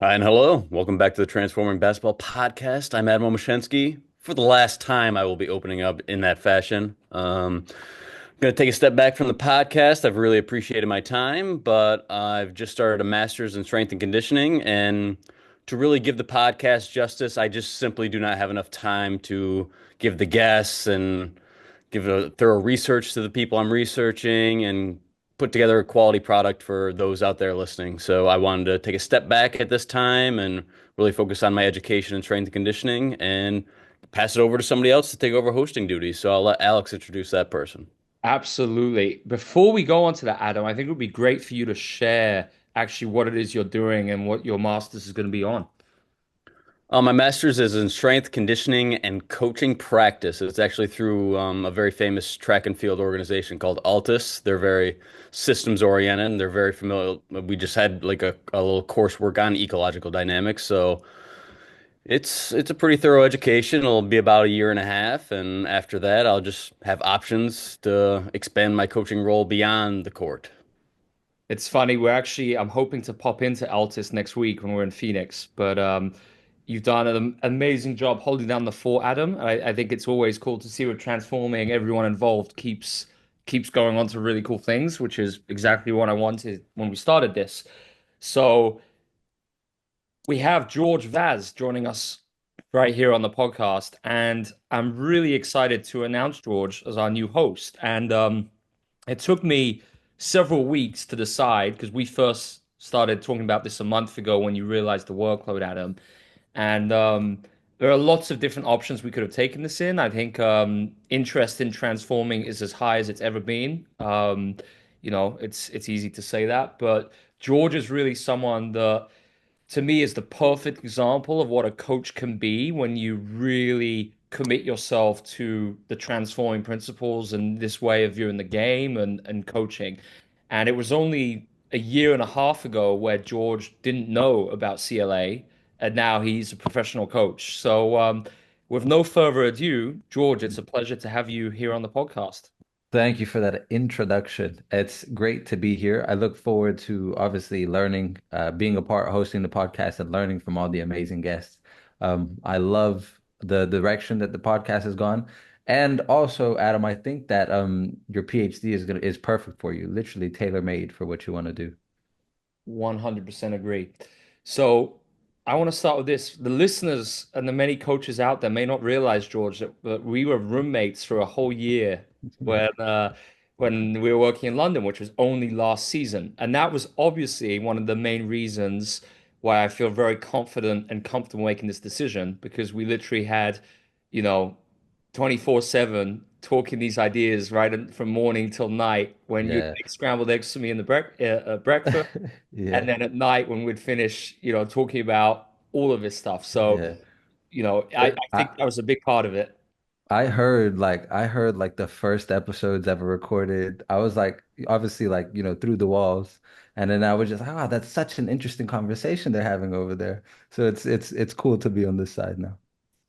Hi, and hello. Welcome back to the Transforming Basketball Podcast. I'm Adam Omoshensky. For the last time, I will be opening up in that fashion. I'm going to take a step back from the podcast. I've really appreciated my time, but I've just started a master's in strength and conditioning. And to really give the podcast justice, I just simply do not have enough time to give the guests and give a thorough research to the people I'm researching and put together a quality product for those out there listening. So I wanted to take a step back at this time and really focus on my education in strength and conditioning and pass it over to somebody else to take over hosting duties. So I'll let Alex introduce that person. Absolutely. Before we go on to that, Adam, I think it would be great for you to share actually what it is you're doing and what your master's is going to be on. My master's is in strength conditioning and coaching practice. It's actually through a very famous track and field organization called Altus. They're very systems oriented and they're very familiar. We just had like a little coursework on ecological dynamics. So it's a pretty thorough education. It'll be about a year and a half, and after that, I'll just have options to expand my coaching role beyond the court. It's funny, I'm hoping to pop into Altus next week when we're in Phoenix, but you've done an amazing job holding down the fort, Adam. I think it's always cool to see what transforming everyone involved keeps going on to really cool things, which is exactly what I wanted when we started this. So we have George Vaz joining us right here on the podcast, and I'm really excited to announce George as our new host. And it took me several weeks to decide because we first started talking about this a month ago when you realized the workload, Adam. And there are lots of different options we could have taken this in. I think interest in transforming is as high as it's ever been. It's easy to say that, but George is really someone that to me is the perfect example of what a coach can be when you really commit yourself to the transforming principles and this way of viewing the game and coaching. And it was only a year and a half ago where George didn't know about CLA, and now he's a professional coach. So, with no further ado, George, it's a pleasure to have you here on the podcast. Thank you for that introduction. It's great to be here. I look forward to obviously learning, being a part, hosting the podcast and learning from all the amazing guests. I love the direction that the podcast has gone. And also, Adam, I think that your PhD is perfect for you, literally tailor-made for what you want to do. 100% agree. So I want to start with this. The listeners and the many coaches out there may not realize, George, that we were roommates for a whole year when we were working in London, which was only last season. And that was obviously one of the main reasons why I feel very confident and comfortable making this decision, because we literally had, you know, 24/7 talking these ideas from morning till night when you'd Yeah. make scrambled eggs for me in the breakfast. And Yeah. then at night when we'd finish, talking about all of this stuff. So, Yeah. I It, think that was a big part of it. I heard like the first episodes ever recorded. I was like obviously like, through the walls. And then I was just like, oh, that's such an interesting conversation they're having over there. So it's cool to be on this side now.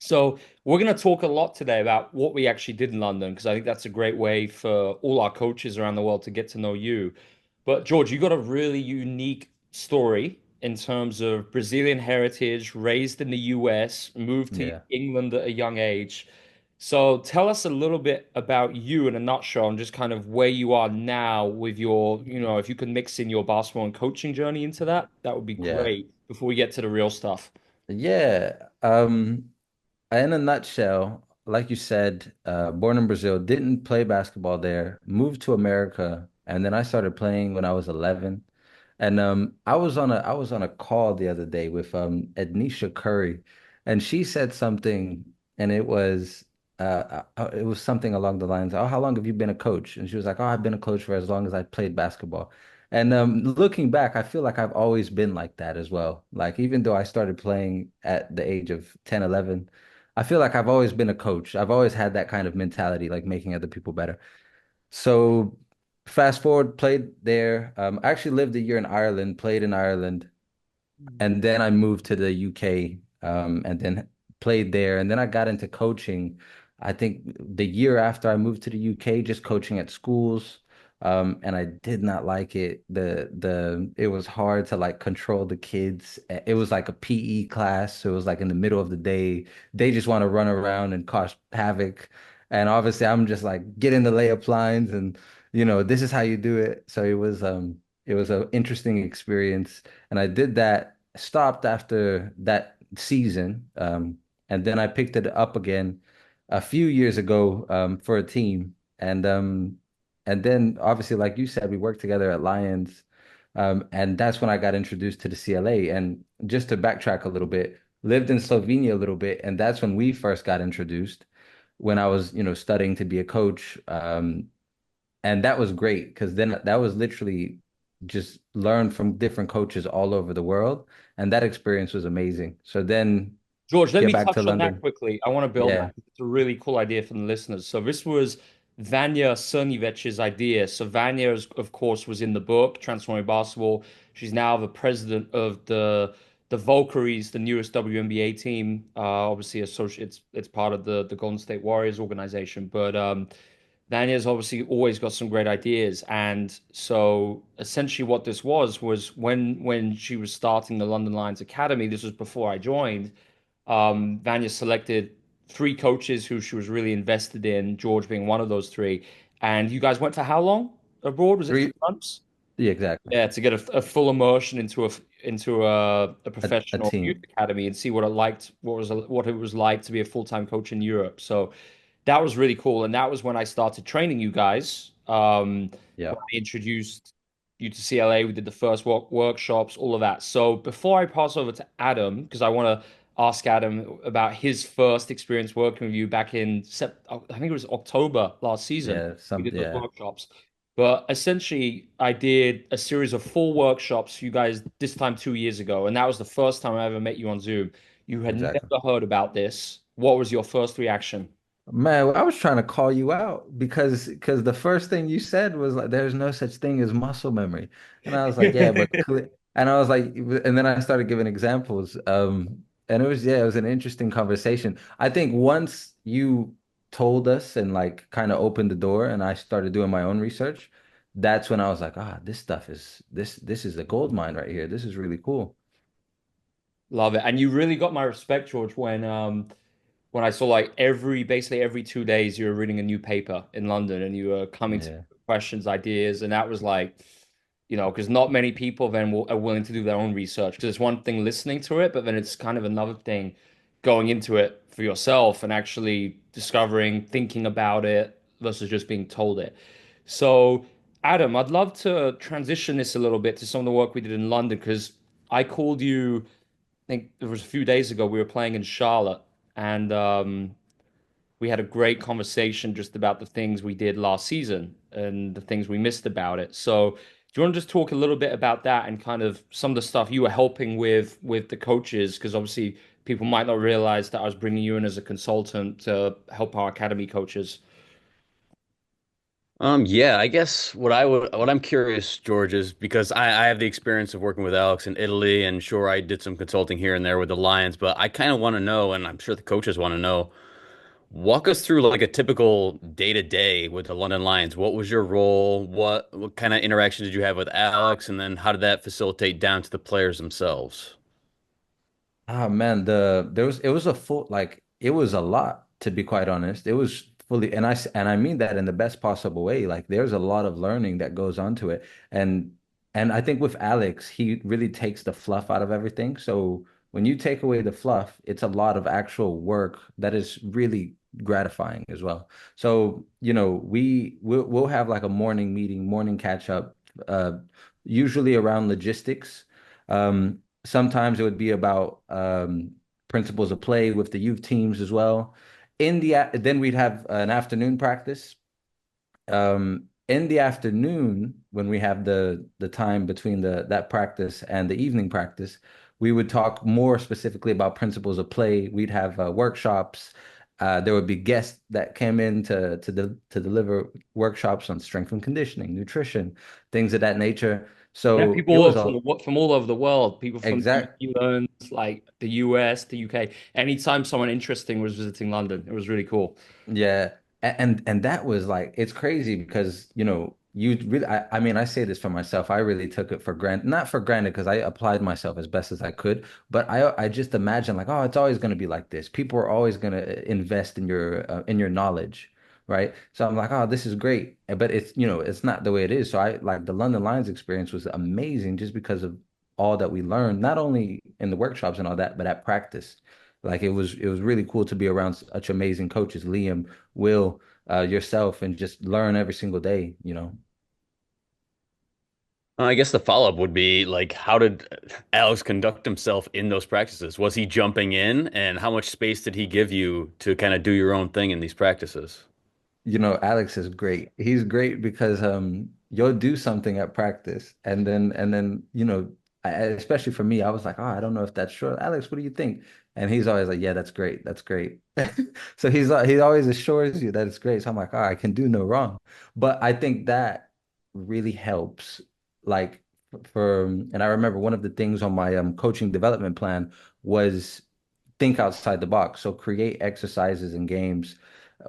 So we're going to talk a lot today about what we actually did in London, because I think that's a great way for all our coaches around the world to get to know you. But George, you got a really unique story in terms of Brazilian heritage, raised in the US, moved to Yeah. England at a young age. So tell us a little bit about you in a nutshell and just kind of where you are now with if you can mix in your basketball and coaching journey into that, that would be Yeah. great before we get to the real stuff. Yeah. In a nutshell, like you said, born in Brazil, didn't play basketball there, moved to America, and then I started playing when I was 11. And I was on a call the other day with Ednisha Curry, and she said something, and it was something along the lines, "Oh, how long have you been a coach?" And she was like, "Oh, I've been a coach for as long as I played basketball." And looking back, I feel like I've always been like that as well. Like even though I started playing at the age of 10, 11, I feel like I've always been a coach. I've always had that kind of mentality, like making other people better. So fast forward, played there. I actually lived a year in Ireland, played in Ireland, and then I moved to the UK, and then played there. And then I got into coaching. I think the year after I moved to the UK, just coaching at schools. And I did not like it. It was hard to like control the kids. It was like a PE class, so it was like in the middle of the day. They just want to run around and cause havoc. And obviously I'm just like get in the layup lines and this is how you do it. So it was an interesting experience. And I did that, stopped after that season. And then I picked it up again a few years ago for a team. And then obviously, like you said, we worked together at Lions. And that's when I got introduced to the CLA. And just to backtrack a little bit, lived in Slovenia a little bit, and that's when we first got introduced when I was, studying to be a coach. And that was great because then that was literally just learn from different coaches all over the world. And that experience was amazing. So then George, let get me back to touch on that London. quickly. I want to build that. Yeah, It's a really cool idea for the listeners. So this was Vanya Crnivec's idea. So Vanya, of course, was in the book Transforming Basketball. She's now the president of the Valkyries, the newest WNBA team. Obviously, it's part of the Golden State Warriors organization. But Vanya's obviously always got some great ideas. And so essentially, what this was when she was starting the London Lions Academy. This was before I joined. Vanya selected three coaches who she was really invested in, George being one of those three. And you guys went for how long abroad? Was it three. 3 months? Yeah, exactly. Yeah, to get a full immersion into a A professional youth team. academy and see what it was like to be a full-time coach in Europe. So that was really cool, and that was when I started training you guys. Yeah. When I introduced you to CLA, we did the first workshops, all of that. So before I pass over to Adam, because I want to ask Adam about his first experience working with you back in I think it was October last season. We did those Yeah. workshops. But essentially, I did a series of 4 workshops for you guys this time 2 years ago, and that was the first time I ever met you on Zoom. You had Exactly. never heard about this. What was your first reaction? Man, I was trying to call you out because the first thing you said was like there's no such thing as muscle memory. And I was like, yeah, but and I was like and then I started giving examples. And it was an interesting conversation. I think once you told us and like kind of opened the door and I started doing my own research, that's when I was like, this stuff is this is a gold mine right here. This is really cool. Love it. And you really got my respect, George, when I saw like basically every 2 days you were reading a new paper in London and you were coming to Yeah. questions, ideas, and that was like, because not many people then are willing to do their own research. Because it's one thing listening to it, but then it's kind of another thing going into it for yourself and actually discovering, thinking about it versus just being told it. So, Adam, I'd love to transition this a little bit to some of the work we did in London because I called you, I think it was a few days ago, we were playing in Charlotte and we had a great conversation just about the things we did last season and the things we missed about it. So, do you want to just talk a little bit about that and kind of some of the stuff you were helping with the coaches? Because obviously people might not realize that I was bringing you in as a consultant to help our academy coaches. Yeah, I guess what I'm curious, George, is because I have the experience of working with Alex in Italy, and sure, I did some consulting here and there with the Lions, but I kind of want to know, and I'm sure the coaches want to know, walk us through like a typical day to day with the London Lions. What was your role? What kind of interaction did you have with Alex, and then how did that facilitate down to the players themselves? Ah man, it was a full like it was a lot to be quite honest. It was fully and I mean that in the best possible way. Like there's a lot of learning that goes onto it. And and I think with Alex, he really takes the fluff out of everything. So when you take away the fluff, it's a lot of actual work that is really gratifying as well. So, we'll have like a morning meeting, morning catch up, usually around logistics. Sometimes it would be about principles of play with the youth teams as well. Then we'd have an afternoon practice. In the afternoon, when we have the time between the that practice and the evening practice, we would talk more specifically about principles of play. We'd have workshops. There would be guests that came in to deliver workshops on strength and conditioning, nutrition, things of that nature. Yeah, So it people was all from all over the world, people from New exact. Zealand, like the US, the UK. Anytime someone interesting was visiting London, it was really cool. Yeah. And that was like it's crazy because, you really, I mean, I say this for myself. I really took it for granted, not for granted because I applied myself as best as I could, but I just imagine like, oh, it's always going to be like this. People are always going to invest in your knowledge, right? So I'm like, oh, this is great, but it's, it's not the way it is. So I like the London Lions experience was amazing just because of all that we learned, not only in the workshops and all that, but at practice. Like it was really cool to be around such amazing coaches, Liam, Will, yourself, and just learn every single day. I guess the follow-up would be like, how did Alex conduct himself in those practices? Was he jumping in, and how much space did he give you to kind of do your own thing in these practices? Alex is great. He's great because you'll do something at practice and then especially for me, I was like, oh, I don't know if that's true. Alex, what do you think? And he's always like, yeah, that's great. That's great. So he always assures you that it's great. So I'm like, oh, I can do no wrong. But I think that really helps. Like and I remember one of the things on my coaching development plan was think outside the box. So create exercises and games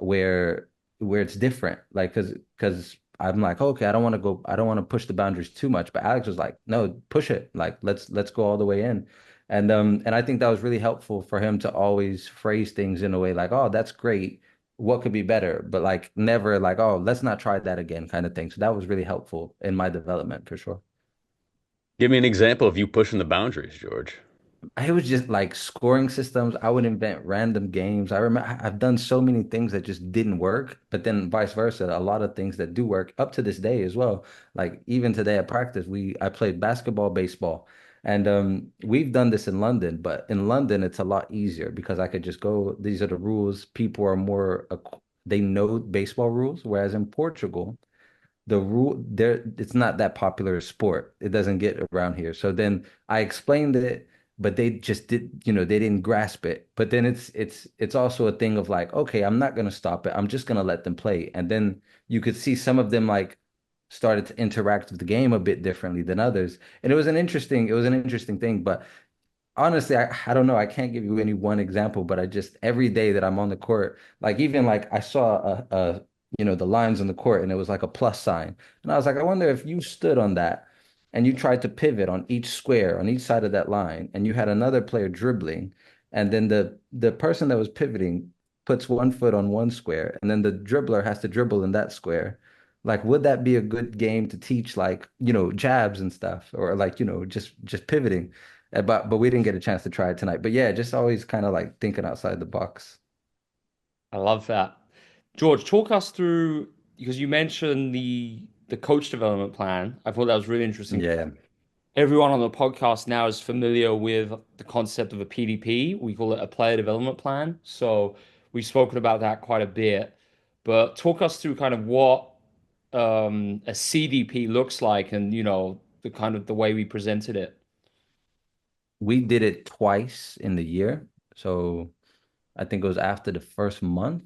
where it's different. Like because I'm like, okay, I don't want to push the boundaries too much. But Alex was like, no, push it. Like let's go all the way in. And I think that was really helpful for him to always phrase things in a way like, oh, that's great. What could be better? But like never like, oh, let's not try that again kind of thing. So that was really helpful in my development for sure. Give me an example of you pushing the boundaries, George. I was just like scoring systems. I would invent random games. I remember I've done so many things that just didn't work, but then vice versa, a lot of things that do work up to this day as well. Like even today at practice, I played basketball, baseball, and we've done this in London, but in London it's a lot easier because I could just go, these are the rules. People are more, they know baseball rules, whereas in Portugal, the rule there it's not that popular a sport. It doesn't get around here. So then I explained it, but they just they didn't grasp it. But then it's also a thing of like, okay, I'm not gonna stop it. I'm just gonna let them play. And then you could see some of them like started to interact with the game a bit differently than others. And it was an interesting thing. But honestly, I don't know. I can't give you any one example, but I just every day that I'm on the court, like even like I saw the lines on the court and it was like a plus sign. And I was like, I wonder if you stood on that and you tried to pivot on each square, on each side of that line, and you had another player dribbling, and then the person that was pivoting puts one foot on one square, and then the dribbler has to dribble in that square. Like, would that be a good game to teach like, jabs and stuff, or like, just pivoting? But we didn't get a chance to try it tonight. But yeah, just always kind of like thinking outside the box. I love that. George, talk us through because you mentioned the coach development plan. I thought that was really interesting. Yeah. Everyone on the podcast now is familiar with the concept of a PDP. We call it a player development plan. So we've spoken about that quite a bit. But talk us through kind of what a CDP looks like and the kind of the way we presented it. We did it twice in the year. So I think it was after the first month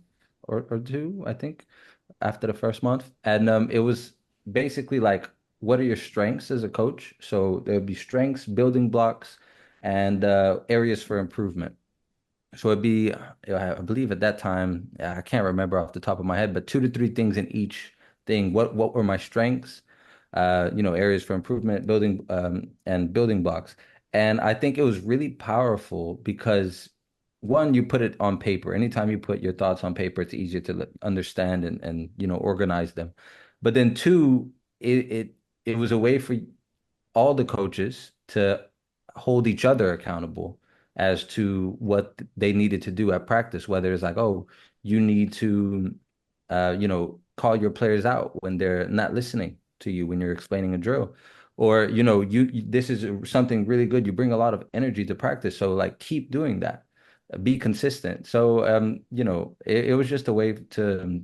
or two, I think, after the first month. And it was basically like, what are your strengths as a coach? So there'd be strengths, building blocks, and areas for improvement. So it'd be, I believe at that time, I can't remember off the top of my head, but 2 to 3 things in each thing. What were my strengths? Areas for improvement, building and building blocks. And I think it was really powerful because one, you put it on paper. Anytime you put your thoughts on paper, it's easier to understand and organize them. But then two, it was a way for all the coaches to hold each other accountable as to what they needed to do at practice, whether it's like, oh, you need to, call your players out when they're not listening to you when you're explaining a drill. Or, this is something really good. You bring a lot of energy to practice. So like keep doing that. Be consistent. So it was just a way to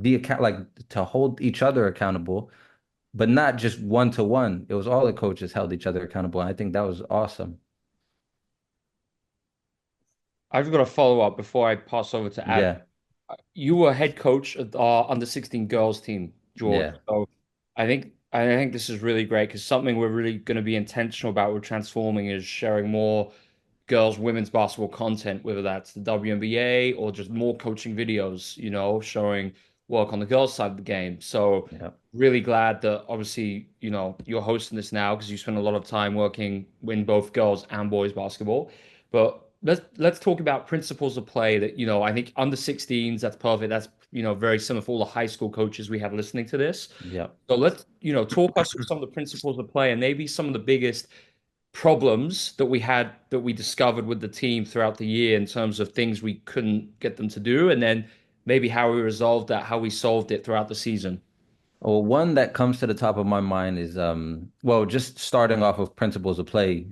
be like to hold each other accountable but not just one to one. It was all the coaches held each other accountable. And I think that was awesome. I've got a follow up before I pass over to Adam. Yeah, You were head coach of our under 16 girls team, George. yeah. So I think this is really great because something we're really going to be intentional about with transforming is sharing more girls women's basketball content, whether that's the WNBA or just more coaching videos, showing work on the girls' side of the game. So Yeah. really glad that obviously, you're hosting this now because you spend a lot of time working in both girls and boys basketball. But let's talk about principles of play that, I think under 16s, that's perfect. That's, very similar for all the high school coaches we have listening to this. Yeah. So let's, talk us through some of the principles of play and maybe some of the biggest problems that we had that we discovered with the team throughout the year in terms of things we couldn't get them to do, and then maybe how we resolved that, how we solved it throughout the season. Well, one that comes to the top of my mind is well, just starting off of principles of play,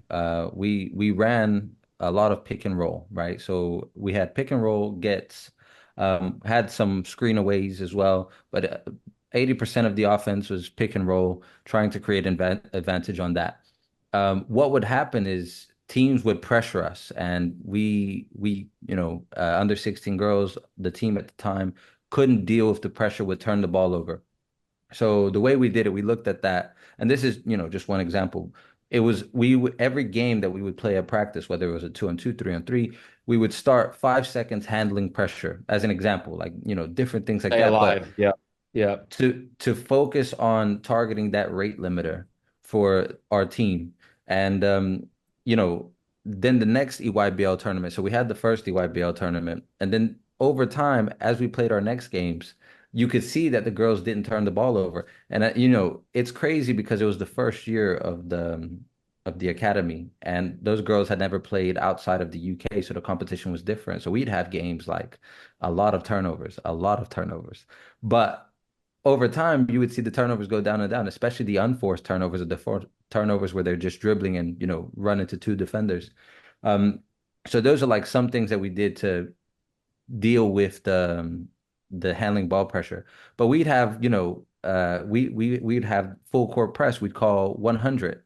we ran a lot of pick and roll, right? So we had pick and roll gets, had some screen aways as well, but 80% of the offense was pick and roll, trying to create advantage on that. What would happen is teams would pressure us, and under 16 girls, the team at the time couldn't deal with the pressure, would turn the ball over. So the way we did it, we looked at that, and this is, just one example. It was every game that we would play at practice, whether it was a 2-on-2, 3-on-3, we would start 5 seconds handling pressure as an example, like, different things like Stay that. But alive. Yeah. Yeah. to focus on targeting that rate limiter for our team. And you know, then the next EYBL tournament. So we had the first EYBL tournament, and then over time, as we played our next games, you could see that the girls didn't turn the ball over. And it's crazy because it was the first year of the academy, and those girls had never played outside of the UK, so the competition was different. So we'd have games like a lot of turnovers, a lot of turnovers. But over time, you would see the turnovers go down and down, especially the unforced turnovers or the turnovers where they're just dribbling and, run into two defenders. Um, so those are like some things that we did to deal with the handling ball pressure. But we'd have, we'd have full court press. We'd call 100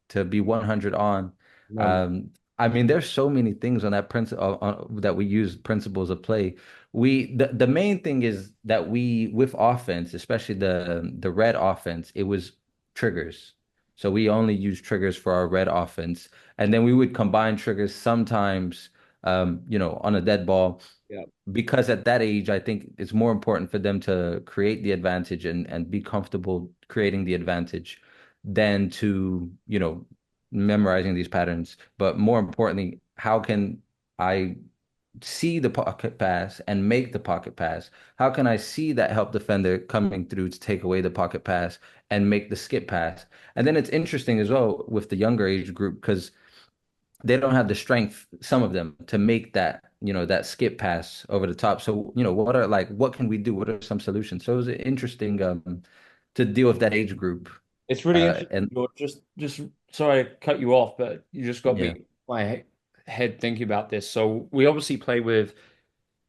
to be 100 on. Remember. I mean, there's so many things on that principle that we use principles of play. The main thing is that we with offense, especially the red offense, it was triggers. So we only use triggers for our red offense, and then we would combine triggers sometimes, on a dead ball, Yeah. because at that age, I think it's more important for them to create the advantage and be comfortable creating the advantage than to, memorizing these patterns. But more importantly, how can I see the pocket pass and make the pocket pass? How can I see that help defender coming through to take away the pocket pass and make the skip pass? And then it's interesting as well with the younger age group because they don't have the strength, some of them, to make that, that skip pass over the top. So, what can we do? What are some solutions? So it was interesting to deal with that age group. It's really interesting. And George. Just sorry to cut you off, but you just got yeah, me my head thinking about this. So we obviously play with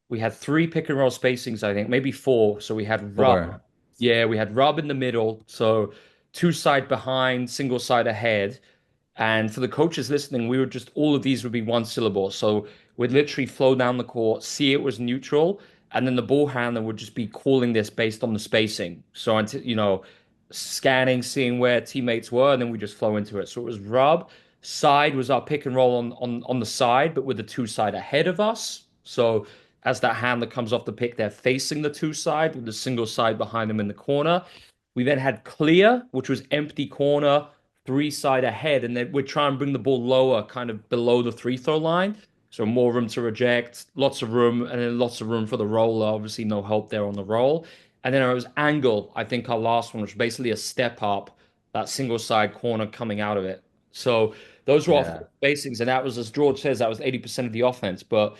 we had three pick and roll spacings, I think, maybe four. So we had rub. or Yeah, we had rub in the middle. So two side behind, single side ahead. And for the coaches listening, we would just all of these would be one syllable. So we'd literally flow down the court, see it was neutral, and then the ball handler would just be calling this based on the spacing. So until scanning, seeing where teammates were, and then we just flow into it. So it was rub. Side was our pick and roll on the side, but with the two side ahead of us. So as that handler comes off the pick, they're facing the two side with the single side behind them in the corner. We then had clear, which was empty corner, three side ahead, and then we'd try and bring the ball lower, kind of below the free throw line. So more room to reject, lots of room, and then lots of room for the roller. Obviously, no help there on the roll. And then it was angle. I think our last one was basically a step up, that single side corner coming out of it. So those were our yeah, four basics, and that was, as George says, that was 80% of the offense. But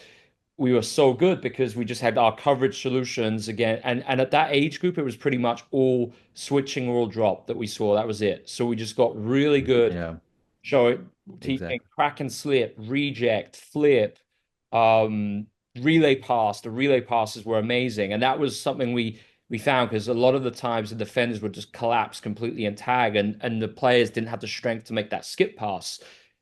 we were so good because we just had our coverage solutions again. And at that age group, it was pretty much all switching or all drop that we saw. That was it. So we just got really good yeah, show it teaching exactly. crack and slip, reject, flip, um, relay pass. The relay passes were amazing. And that was something we found because a lot of the times the defenders would just collapse completely and tag and the players didn't have the strength to make that skip pass.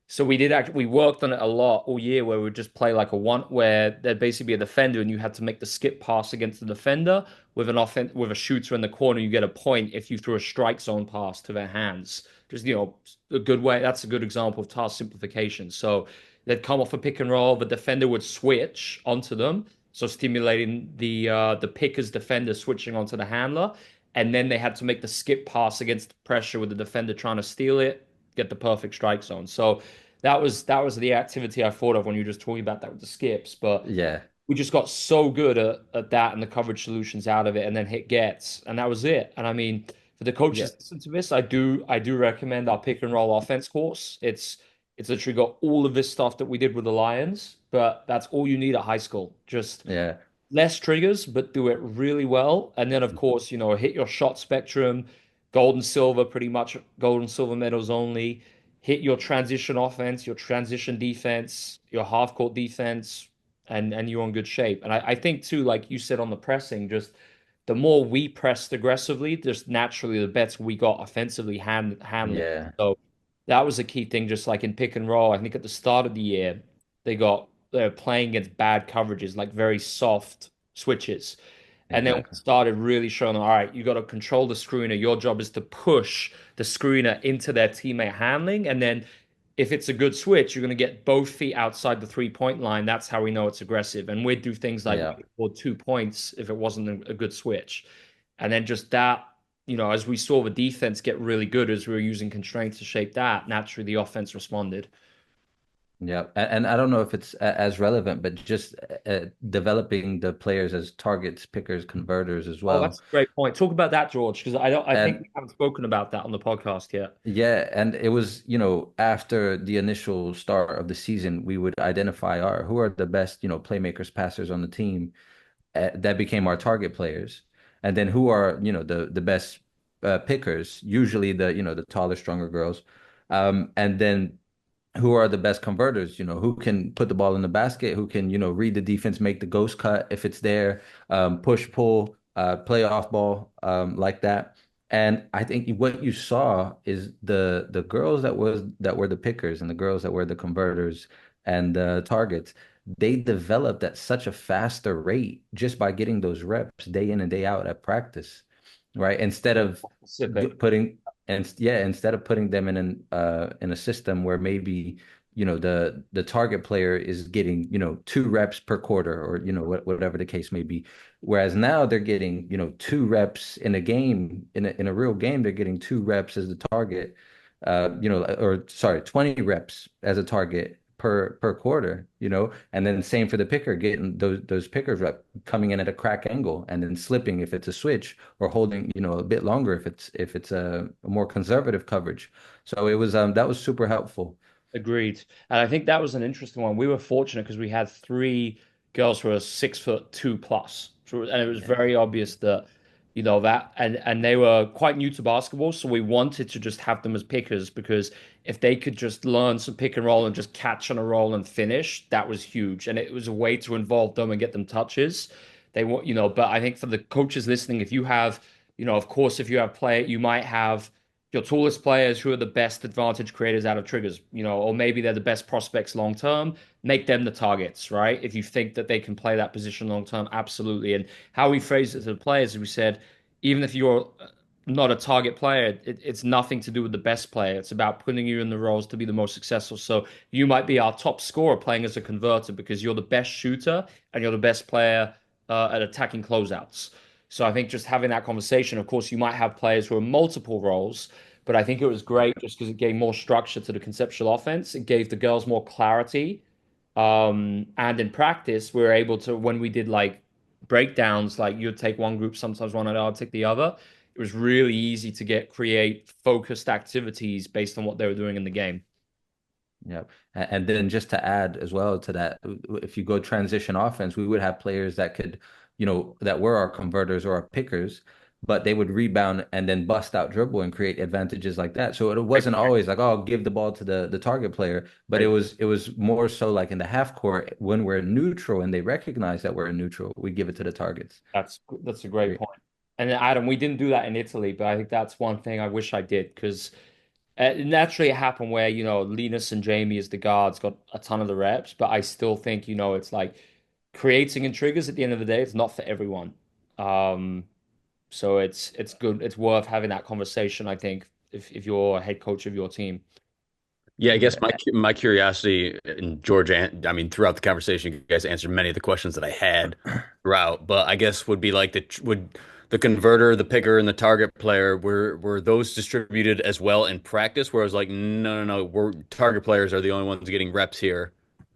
So we worked on it a lot all year where we would just play like a one where there'd basically be a defender and you had to make the skip pass against the defender with an offense with a shooter in the corner. You get a point if you threw a strike zone pass to their hands. Just a good way. That's a good example of task simplification. So they'd come off a pick and roll, the defender would switch onto them, so stimulating the picker's defender switching onto the handler, and then they had to make the skip pass against the pressure with the defender trying to steal it, get the perfect strike zone. So that was the activity I thought of when you were just talking about that with the skips. But Yeah. we just got so good at that and the coverage solutions out of it, and then hit gets, and that was it. And I mean, for the Yeah. coaches listen to this, I do recommend our pick and roll offense course. It's literally got all of this stuff that we did with the Lions, but that's all you need at high school. Just Yeah. less triggers, but do it really well. And then, of course, hit your shot spectrum, gold and silver, pretty much gold and silver medals only. Hit your transition offense, your transition defense, your half court defense, and you're in good shape. And I think too, like you said on the pressing, just the more we pressed aggressively, just naturally the better we got offensively handling. Yeah. So that was a key thing, just like in pick and roll. I think at the start of the year, they're playing against bad coverages, like very soft switches. And then we Exactly. started really showing them, all right, you got to control the screener. Your job is to push the screener into their teammate handling. And then if it's a good switch, you're going to get both feet outside the 3-point line. That's how we know it's aggressive. And we'd do things like Yeah. wait for 2 points if it wasn't a good switch. And then just that, as we saw the defense get really good as we were using constraints to shape that, naturally the offense responded. Yeah, and I don't know if it's as relevant, but just developing the players as targets, pickers, converters as Oh, well. that's a great point. Talk about that, George, because I think And we haven't spoken about that on the podcast yet. yeah, and it was, after the initial start of the season, we would identify our who are the best, playmakers, passers on the team. That became our target players, and then who are, the best pickers, usually the taller, stronger girls, and then who are the best converters, who can put the ball in the basket, who can, read the defense, make the ghost cut if it's there, push, pull, play off ball, like that. And I think what you saw is the girls that were the pickers and the girls that were the converters and the targets, they developed at such a faster rate just by getting those reps day in and day out at practice, right? Instead of Specific. putting and yeah, instead of putting them in a system where maybe the target player is getting 2 reps per quarter, or whatever the case may be, whereas now they're getting 2 reps in a game, in a real game, they're getting 2 reps as the target, or sorry, 20 reps as a target per quarter, and then same for the picker, getting those pickers rep coming in at a crack angle and then slipping if it's a switch, or holding a bit longer if it's a more conservative coverage. So that was super helpful. Agreed. And I think that was an interesting one. We were fortunate because we had three girls who were 6'2" plus. And it was Yeah. very obvious that, that and they were quite new to basketball. So we wanted to just have them as pickers because if they could just learn some pick and roll and just catch on a roll and finish, that was huge. And it was a way to involve them and get them touches. They want, but I think for the coaches listening, if you have, of course, if you have play, you might have your tallest players who are the best advantage creators out of triggers, or maybe they're the best prospects long term, make them the targets, right? If you think that they can play that position long term, absolutely. And how we phrased it to the players, we said, even if you're not a target player, it's nothing to do with the best player. It's about putting you in the roles to be the most successful. So you might be our top scorer playing as a converter because you're the best shooter and you're the best player at attacking closeouts. So I think just having that conversation, of course, you might have players who are multiple roles, but I think it was great just because it gave more structure to the conceptual offense. It gave the girls more clarity. And in practice, we were able to, when we did like breakdowns, like you'd take one group, sometimes one, and I'd take the other. It was really easy to create focused activities based on what they were doing in the game. Yeah. And then just to add as well to that, if you go transition offense, we would have players that could, that were our converters or our pickers, but they would rebound and then bust out dribble and create advantages like that. So it Great wasn't point. always like, oh, give the ball to the target player, but it Great. was it was more so like in the half court when we're neutral and they recognize that we're neutral, we give it to the targets. That's a great point. And then, Adam, we didn't do that in Italy, but I think that's one thing I wish I did because naturally it happened where, Linus and Jamie as the guards got a ton of the reps, but I still think, it's like creating and triggers at the end of the day, it's not for everyone. Um, so it's good. It's worth having that conversation, I think, if you're a head coach of your team. Yeah, I guess Yeah, my curiosity and George, I mean, throughout the conversation, you guys answered many of the questions that I had throughout. But I guess would be like would the converter, the picker, and the target player were those distributed as well in practice? Where I was like, no, no, no, we're target players are the only ones getting reps here.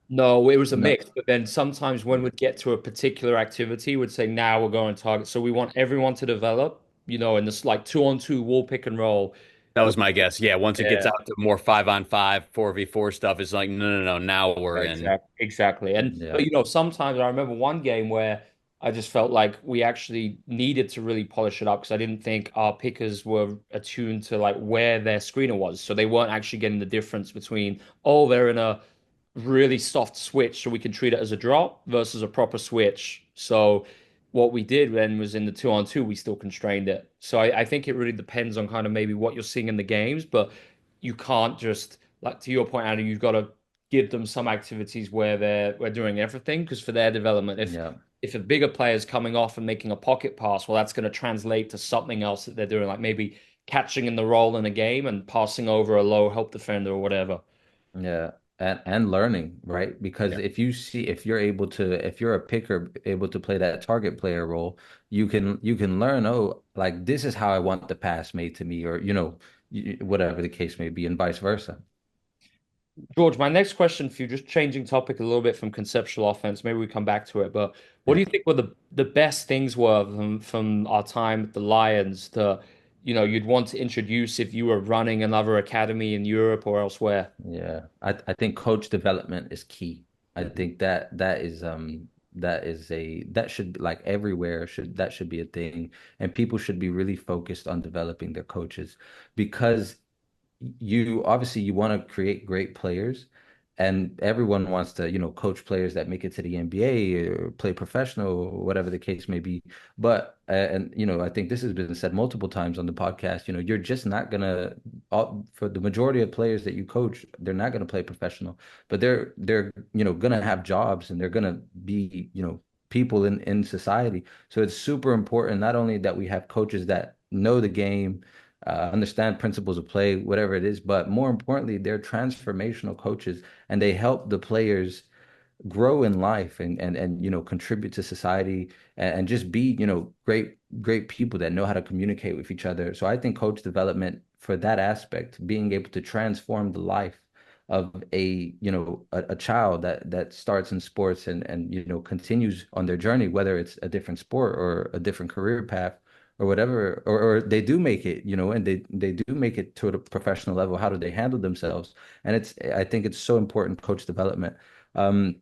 No, it was a no, mix. But then sometimes when we'd get to a particular activity, we'd say, now we're going target. So we want everyone to develop, in this like 2-on-2 wall pick and roll. That was my guess. Yeah, once it gets Yeah. out to more 5-on-5, 4v4 stuff, it's like, no, no, no, now we're in. Exactly. But yeah, sometimes I remember one game where I just felt like we actually needed to really polish it up because I didn't think our pickers were attuned to like where their screener was. So they weren't actually getting the difference between, oh, they're in a really soft switch, so we can treat it as a drop versus a proper switch. So what we did then was in the 2-on-2, we still constrained it. So I think it really depends on kind of maybe what you're seeing in the games, but you can't just like to your point, Adam, you've got to give them some activities where we're doing everything because for their development, yeah. if a bigger player is coming off and making a pocket pass, well, that's going to translate to something else that they're doing, like maybe catching in the role in a game and passing over a low help defender or whatever. Yeah, and learning, right? Because Yeah. if you're able to if you're a picker able to play that target player role, you can learn, oh, like this is how I want the pass made to me, or whatever the case may be, and vice versa. George, my next question for you, just changing topic a little bit from conceptual offense, maybe we come back to it, but what do Yeah. you think were the best things were from our time at the Lions that, you'd want to introduce if you were running another academy in Europe or elsewhere? Yeah, I think coach development is key. I think that should be like everywhere should be a thing, and people should be really focused on developing their coaches because you obviously you want to create great players, and everyone wants to, coach players that make it to the NBA or play professional or whatever the case may be. But and I think this has been said multiple times on the podcast, you're just not gonna for the majority of players that you coach, they're not gonna play professional, but they're gonna have jobs and they're gonna be, people in society. So it's super important not only that we have coaches that know the game, understand principles of play, whatever it is. But more importantly, they're transformational coaches and they help the players grow in life and contribute to society and just be great people that know how to communicate with each other. So I think coach development for that aspect, being able to transform the life of a child that starts in sports and continues on their journey, whether it's a different sport or a different career path or whatever, or they do make it, and they do make it to a professional level. How do they handle themselves? And I think it's so important, coach development. um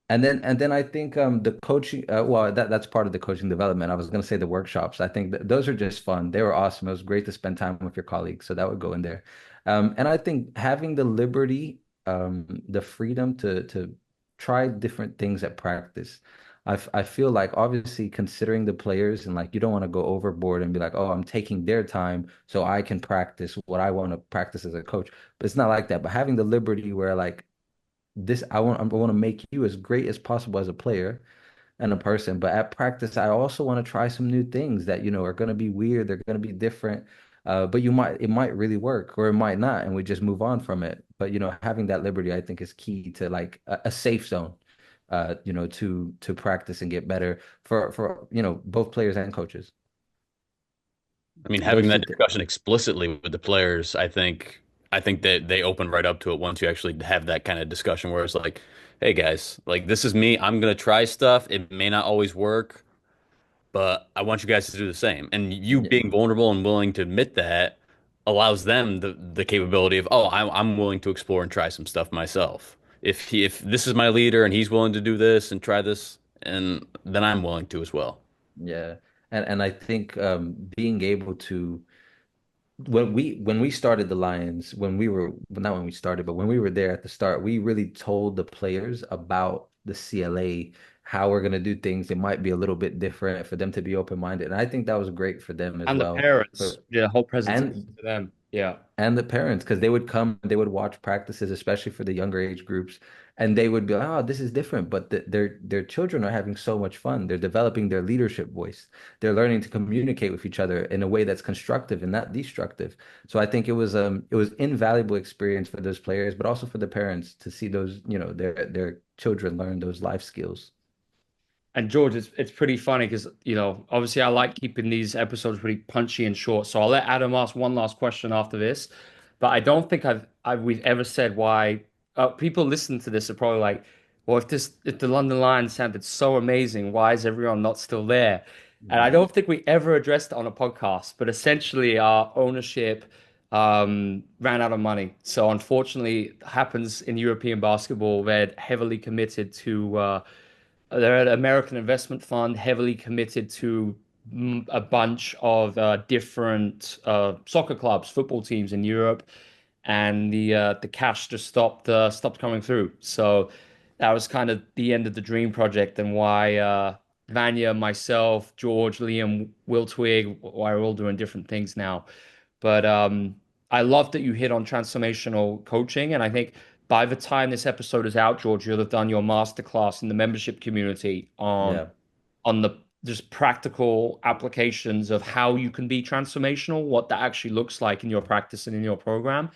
and then I think the coaching, well, that's part of the coaching development. I was going to say the workshops. I think those are just fun. They were awesome. It was great to spend time with your colleagues, so that would go in there. And I think having the liberty, the freedom to try different things at practice. I feel like obviously considering the players and like you don't want to go overboard and be like, oh, I'm taking their time so I can practice what I want to practice as a coach. But it's not like that. But having the liberty where like I want to make you as great as possible as a player and a person, but at practice I also want to try some new things that are going to be weird, they're going to be different. But it might really work or it might not, and we just move on from it. But having that liberty I think is key to like a safe zone, to practice and get better for both players and coaches. I mean, having Those that two things. discussion explicitly with the players, I think that they open right up to it once you actually have that kind of discussion where it's like, hey guys, like this is me. I'm gonna try stuff. It may not always work, but I want you guys to do the same. And you Yeah, being vulnerable and willing to admit that allows them the capability of, oh, I'm willing to explore and try some stuff myself. If this is my leader and he's willing to do this and try this, and then I'm willing to as well. yeah. And I think being able to when we started the Lions, when we were well, not when we started, but when we were there at the start, we really told the players about the CLA, how we're gonna do things. It might be a little bit different for them to be open-minded. And I think that was great for them as And the well. parents, For yeah, whole presentation and to them. Yeah. and the parents, because they would come, they would watch practices, especially for the younger age groups, and they would be like, "Oh, this is different." But their children are having so much fun. They're developing their leadership voice. They're learning to communicate with each other in a way that's constructive and not destructive. So I think it was invaluable experience for those players, but also for the parents to see those, their children learn those life skills. And George, it's pretty funny because, obviously I like keeping these episodes pretty punchy and short. So I'll let Adam ask one last question after this. But I don't think we've ever said why people listening to this are probably like, well, if the London Lions sounded so amazing, why is everyone not still there? And I Yeah. don't think we ever addressed it on a podcast, but essentially our ownership ran out of money. So unfortunately, it happens in European basketball. They're heavily committed to they're an American investment fund heavily committed to a bunch of different soccer clubs, football teams in Europe, and the cash just stopped coming through. So that was kind of the end of the dream project, and why Vanya, myself, George, Liam, Will Twig, why we're all doing different things now. But I love that you hit on transformational coaching, and I think by the time this episode is out, George, you'll have done your masterclass in the membership community Yeah. on the just practical applications of how you can be transformational, what that actually looks like in your practice and in your program.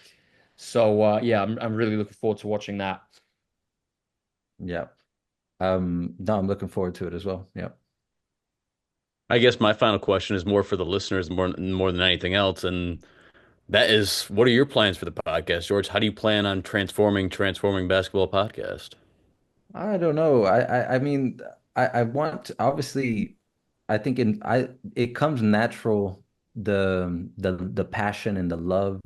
So yeah, I'm really looking forward to watching that. Yeah. No, I'm looking forward to it as well. Yeah. I guess my final question is more for the listeners more than anything else, and that is, what are your plans for the podcast, George? How do you plan on transforming basketball podcast? I don't know. I mean, I want obviously I think it comes natural the passion and the love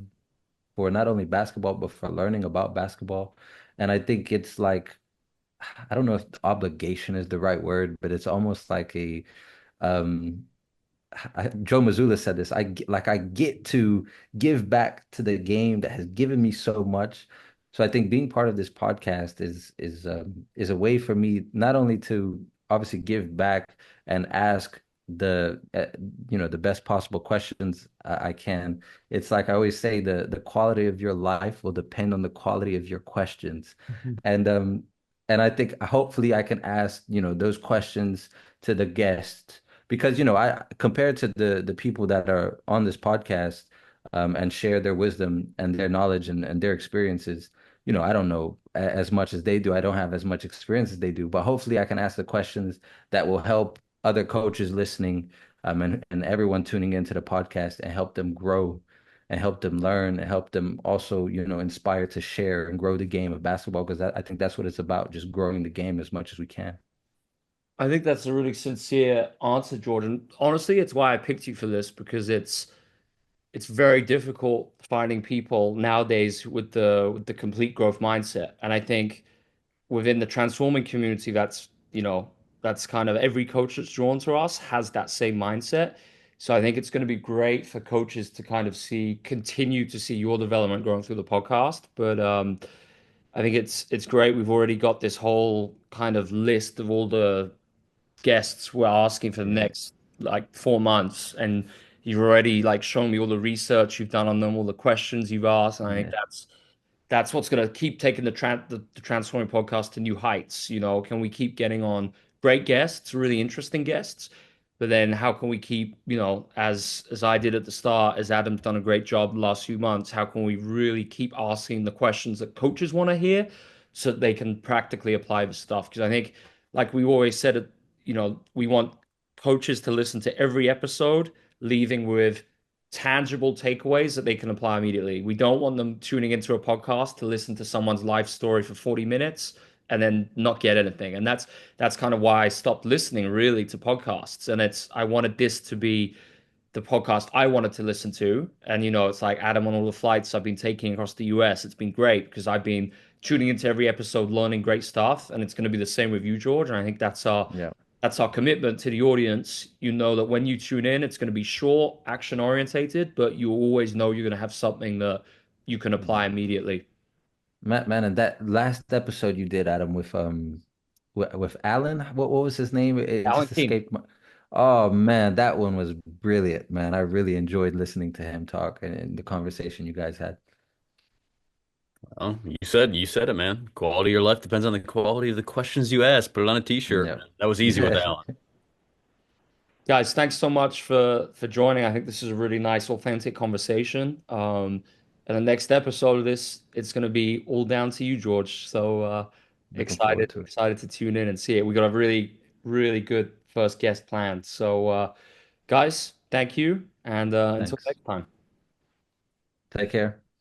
for not only basketball but for learning about basketball. And I think it's like I don't know if obligation is the right word, but it's almost like a um Joe Mazzulla said this. I get to give back to the game that has given me so much. So I think being part of this podcast is a way for me not only to obviously give back and ask the best possible questions I can. It's like I always say the quality of your life will depend on the quality of your questions, and um and I think hopefully I can ask those questions to the guests because I compared to the people that are on this podcast and share their wisdom and their knowledge and their experiences, I don't know as much as they do. I don't have as much experience as they do, but hopefully I can ask the questions that will help other coaches listening and everyone tuning into the podcast and help them grow and help them learn and help them also inspire to share and grow the game of basketball because I think that's what it's about, just growing the game as much as we can. I think that's a really sincere answer, Jordan. Honestly, it's why I picked you for this because it's very difficult finding people nowadays with the complete growth mindset. And I think within the transforming community, that's kind of every coach that's drawn to us has that same mindset. So I think it's going to be great for coaches to kind of continue to see your development growing through the podcast. But I think it's great. We've already got this whole kind of list of all the guests we're asking for the Yeah. next like 4 months, and you've already like shown me all the research you've done on them, all the questions you've asked, and I think Yeah. that's what's going to keep taking the Transforming podcast to new heights. Can we keep getting on great guests, really interesting guests? But then how can we keep, as I did at the start, as Adam's done a great job the last few months, how can we really keep asking the questions that coaches want to hear so that they can practically apply the stuff? Because I think, like we always said, we want coaches to listen to every episode, leaving with tangible takeaways that they can apply immediately. We don't want them tuning into a podcast to listen to someone's life story for 40 minutes and then not get anything. And that's kind of why I stopped listening really to podcasts. And I wanted this to be the podcast I wanted to listen to. And it's like Adam on all the flights I've been taking across the US. It's been great because I've been tuning into every episode, learning great stuff. And it's going to be the same with you, George. And I think Yeah. that's our commitment to the audience. You know that when you tune in, it's going to be short, action orientated, but you always know you're going to have something that you can apply immediately. Man, and that last episode you did, Adam, with Alan, what was his name? It Alan just King. escaped my. Oh man, that one was brilliant, man. I really enjoyed listening to him talk and the conversation you guys had. Well, you said it, man. Quality of your life depends on the quality of the questions you ask. Put it on a t-shirt. Yeah. That was easy with Alan. Guys, thanks so much for joining. I think this is a really nice, authentic conversation. And the next episode of this, it's going to be all down to you, George. So Looking forward excited, to it. excited to tune in and see it. We got a really, really good first guest planned. So, guys, thank you, and until Thanks. next time. Take care.